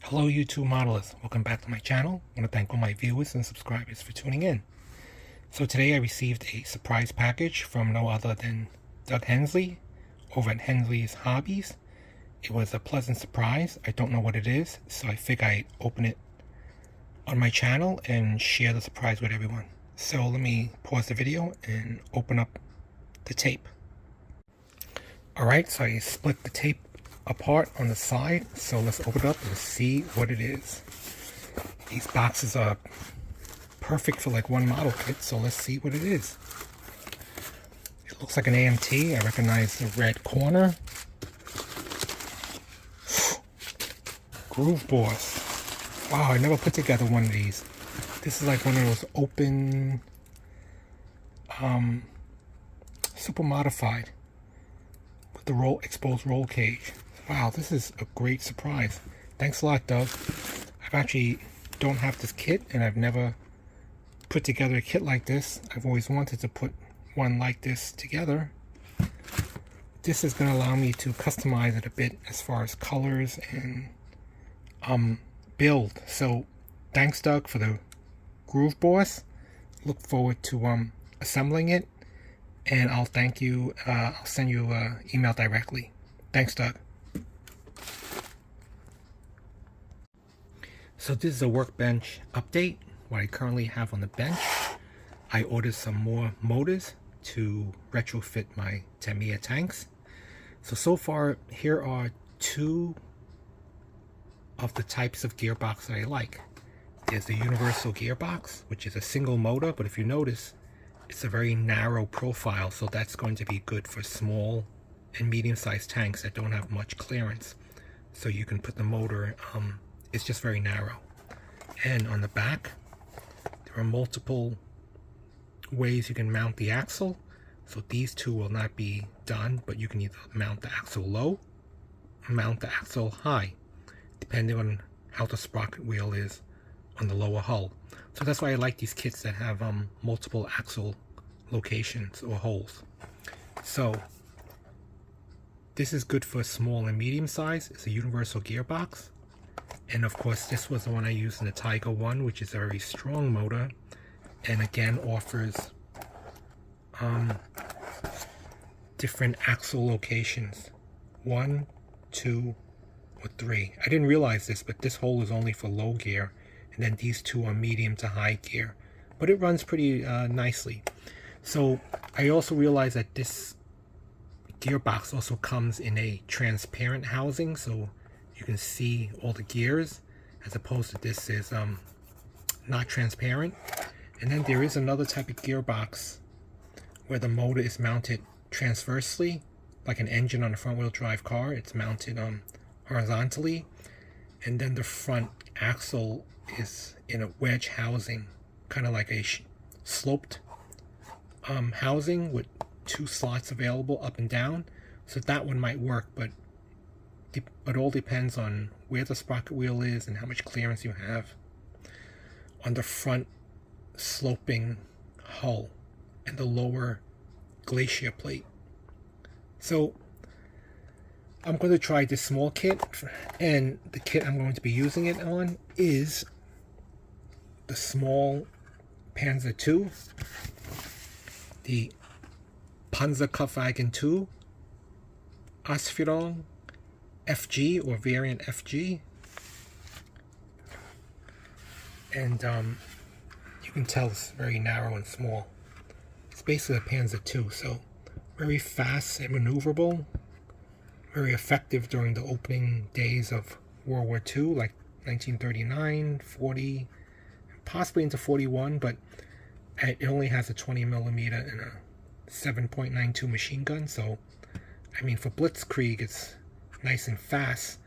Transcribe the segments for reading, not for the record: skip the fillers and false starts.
Hello YouTube modelers, welcome back to my channel. I want to thank all my viewers and subscribers for tuning in. So today I received a surprise package from no other than Doug Hensley over at Hensleys Hobbies. It was a pleasant surprise. I don't know what it is, so I figured I'd open it on my channel and share the surprise with everyone. So let me pause the video and open up the tape. Alright, so I split the tape apart on the side, so let's open it up and see what it is. These boxes are perfect for like one model kit, so let's see what it is. It looks like an AMT. I recognize the red corner. Groove Boss. Wow, I never put together one of these. This is like one of those open super modified with the exposed roll cage. Wow, this is a great surprise. Thanks a lot, Doug. I've actually don't have this kit, and I've never put together a kit like this. I've always wanted to put one like this together. This is going to allow me to customize it a bit as far as colors and build. So thanks, Doug, for the Groove Boss. Look forward to assembling it, and I'll thank you. I'll send you an email directly. Thanks, Doug. So this is a Workbench update. What I currently have on the bench. I ordered some more motors to retrofit my Tamiya tanks. So far, here are two of the types of gearbox that I like. There's the universal gearbox, which is a single motor, but if you notice, it's a very narrow profile, so that's going to be good for small and medium-sized tanks that don't have much clearance. So you can put the motor, it's just very narrow. And on the back, there are multiple ways you can mount the axle. So these two will not be done, but you can either mount the axle low or mount the axle high, depending on how the sprocket wheel is on the lower hull. So that's why I like these kits that have multiple axle locations or holes. So this is good for small and medium size. It's a universal gearbox. And of course, this was the one I used in the Tiger 1, which is a very strong motor, and again offers different axle locations, 1, 2, or 3. I didn't realize this, but this hole is only for low gear, and then these two are medium to high gear. But it runs pretty nicely. So I also realized that this gearbox also comes in a transparent housing, so you can see all the gears, as opposed to this is not transparent. And then there is another type of gearbox where the motor is mounted transversely, like an engine on a front-wheel drive car. It's mounted horizontally, and then the front axle is in a wedge housing, kind of like a sloped housing with two slots available up and down. So that one might work, but it all depends on where the sprocket wheel is and how much clearance you have on the front sloping hull and the lower glacier plate. So I'm going to try this small kit, and the kit I'm going to be using it on is the small Panzer II, the Kampfwagen 2 Ausf FG or variant FG, and you can tell it's very narrow and small. It's basically a Panzer II, so very fast and maneuverable, very effective during the opening days of World War II, like 1939, 40, possibly into 41, but it only has a 20mm and a 7.92 machine gun, so I mean, for Blitzkrieg it's nice and fast,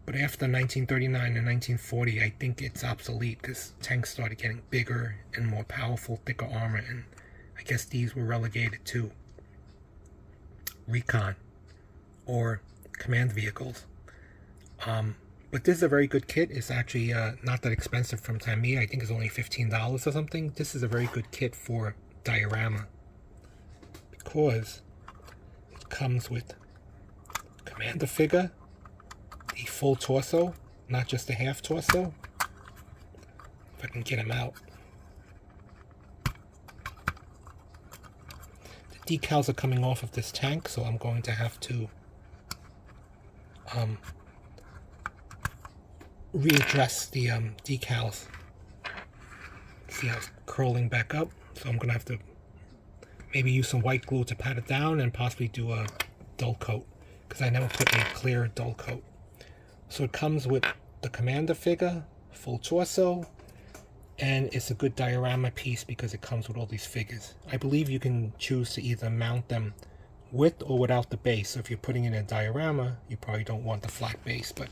but after 1939 and 1940, I think it's obsolete because tanks started getting bigger and more powerful, thicker armor, and I guess these were relegated to recon or command vehicles. But this is a very good kit. It's actually not that expensive from Tamiya. I think it's only $15 or something. This is a very good kit for diorama because it comes with commander figure, the full torso, not just a half torso. If I can get him out. The decals are coming off of this tank, so I'm going to have to readdress the decals. See how it's curling back up? So I'm going to have to maybe use some white glue to pat it down and possibly do a dull coat, because I never put a clear dull coat. So it comes with the Commander figure, full torso, and it's a good diorama piece because it comes with all these figures. I believe you can choose to either mount them with or without the base. So if you're putting in a diorama, you probably don't want the flat base, but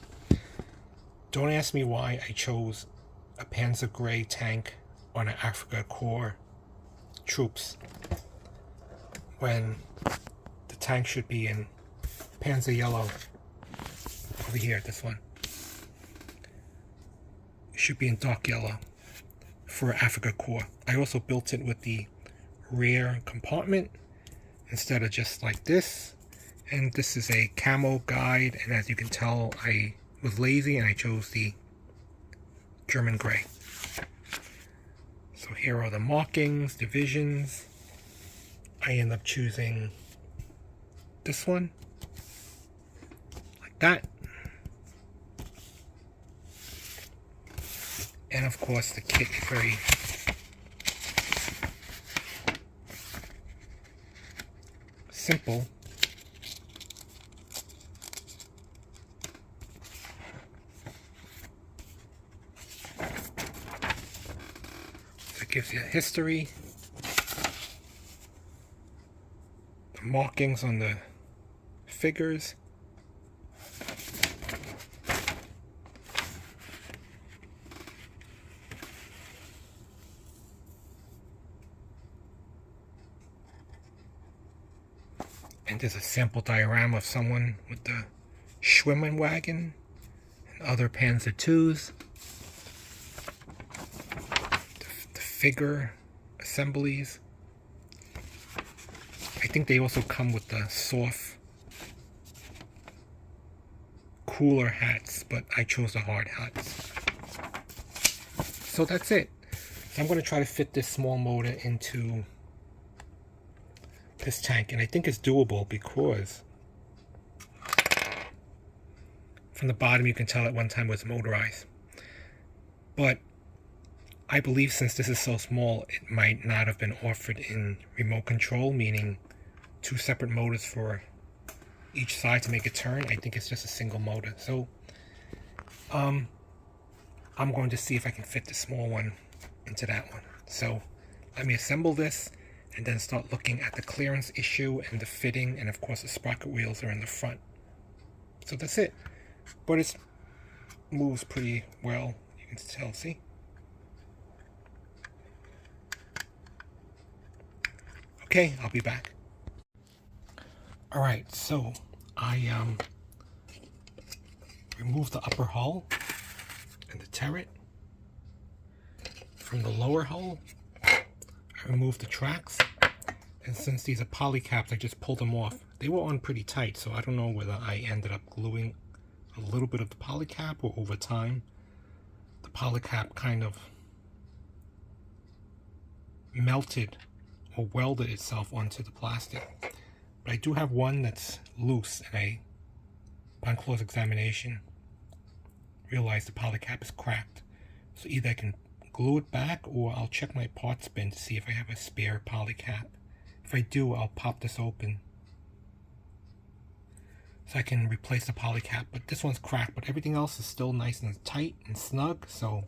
don't ask me why I chose a Panzer Gray tank on an Afrika Korps troops when the tank should be in Panzer Yellow. Over here, this one. It should be in dark yellow for Afrika Korps. I also built it with the rear compartment instead of just like this. And this is a camo guide, and as you can tell, I was lazy and I chose the German gray. So here are the markings, divisions. I end up choosing this one, like that. And of course the kit is very simple. So it gives you a history, the markings on the figures, and there's a sample diorama of someone with the Schwimmenwagen and other Panzer IIs. The figure assemblies. I think they also come with the soft, cooler hats, but I chose the hard hats. So that's it. So I'm going to try to fit this small motor into this tank, and I think it's doable because from the bottom you can tell at one time it was motorized. But I believe since this is so small, it might not have been offered in remote control, meaning 2 separate motors for each side to make it turn. I think it's just a single motor. So I'm going to see if I can fit the small one into that one. So let me assemble this and then start looking at the clearance issue and the fitting, and of course the sprocket wheels are in the front. So that's it. But it moves pretty well, you can tell, see? Okay, I'll be back. Alright, so I removed the upper hull and the turret. From the lower hull, I removed the tracks, and since these are poly caps, I just pulled them off. They were on pretty tight, so I don't know whether I ended up gluing a little bit of the poly cap or over time the poly cap kind of melted or welded itself onto the plastic. But I do have one that's loose, and upon close examination, realized the poly cap is cracked. So either I can glue it back, or I'll check my parts bin to see if I have a spare poly cap. If I do, I'll pop this open so I can replace the poly cap. But this one's cracked, but everything else is still nice and tight and snug. So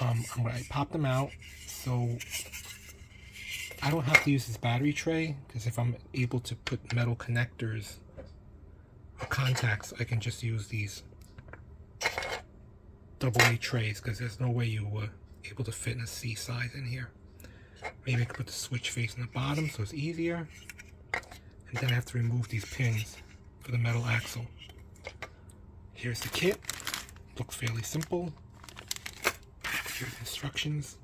I pop them out so I don't have to use this battery tray, because if I'm able to put metal connectors or contacts, I can just use these AA trays, because there's no way you were able to fit in a C size in here. Maybe I could put the switch face in the bottom so it's easier. And then I have to remove these pins for the metal axle. Here's the kit. Looks fairly simple. Here's the instructions.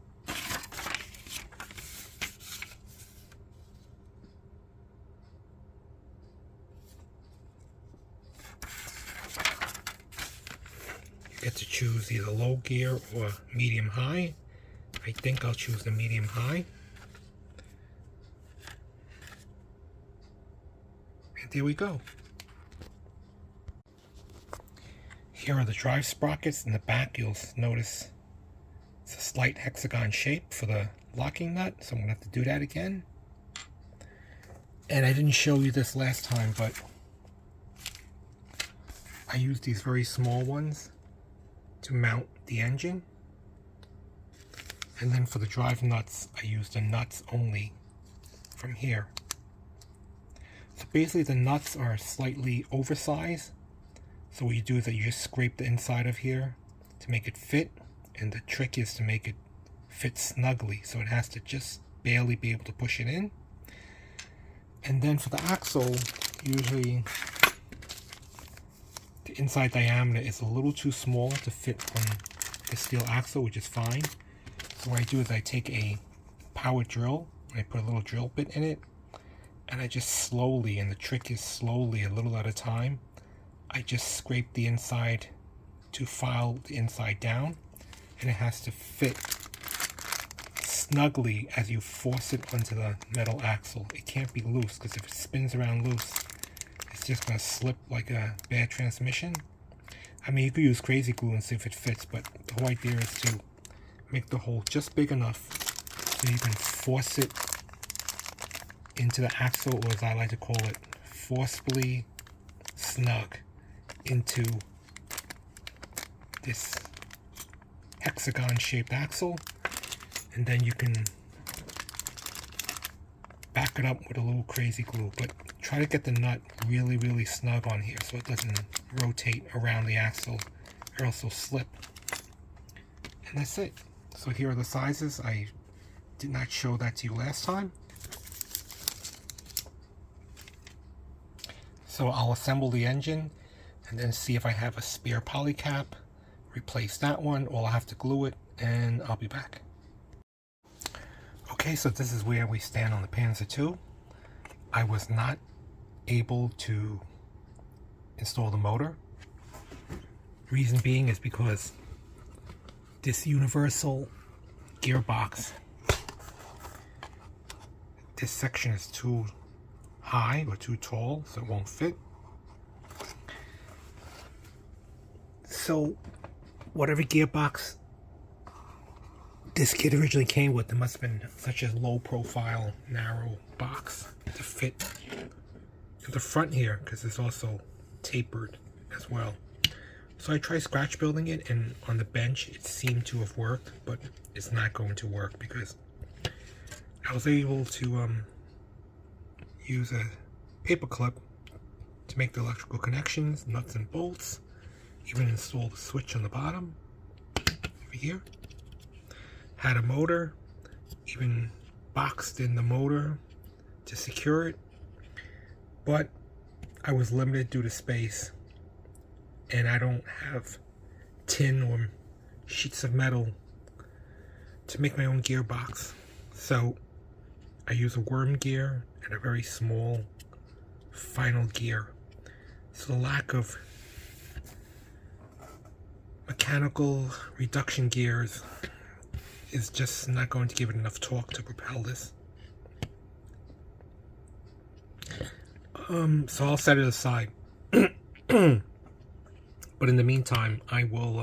get to choose either low gear or medium high. I think I'll choose the medium high. And there we go. Here are the drive sprockets. In the back you'll notice it's a slight hexagon shape for the locking nut, so I'm going to have to do that again. And I didn't show you this last time, but I used these very small ones to mount the engine. And then for the drive nuts, I used the nuts only from here. So basically the nuts are slightly oversized. So what you do is that you just scrape the inside of here to make it fit. And the trick is to make it fit snugly. So it has to just barely be able to push it in. And then for the axle, usually the inside diameter is a little too small to fit on the steel axle, which is fine. So what I do is I take a power drill, and I put a little drill bit in it, and I just slowly, and the trick is slowly, a little at a time, I just scrape the inside to file the inside down, and it has to fit snugly as you force it onto the metal axle. It can't be loose, because if it spins around loose, it's just going to slip like a bad transmission. I mean, you could use crazy glue and see if it fits, but the whole idea is to make the hole just big enough so you can force it into the axle, or as I like to call it, forcefully snug into this hexagon shaped axle, and then you can back it up with a little crazy glue, but try to get the nut really snug on here so it doesn't rotate around the axle or else it'll slip. And that's it. So here are the sizes. I did not show that to you last time. So I'll assemble the engine and then see if I have a spare poly cap, replace that one, or I'll have to glue it, and I'll be back. Okay, so this is where we stand on the Panzer II. I was not able to install the motor. Reason being is because this universal gearbox, this section is too high or too tall, so it won't fit. So whatever gearbox this kit originally came with, there must have been such a low profile, narrow box to fit to the front here, because it's also tapered as well. So I tried scratch building it, and on the bench it seemed to have worked, but it's not going to work because I was able to use a paper clip to make the electrical connections, nuts and bolts, even install the switch on the bottom over here. Had a motor, even boxed in the motor to secure it, but I was limited due to space, and I don't have tin or sheets of metal to make my own gearbox. So I use a worm gear and a very small final gear. So the lack of mechanical reduction gears is just not going to give it enough torque to propel this. So I'll set it aside. But in the meantime, I will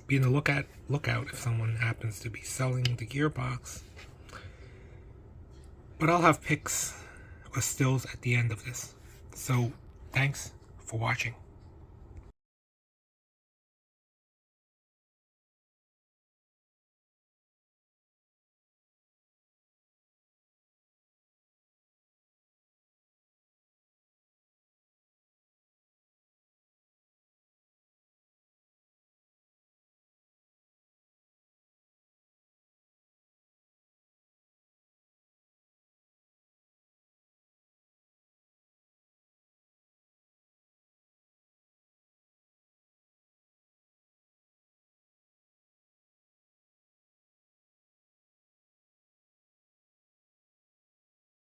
be in the lookout if someone happens to be selling the gearbox. But I'll have pics or stills at the end of this. So thanks for watching.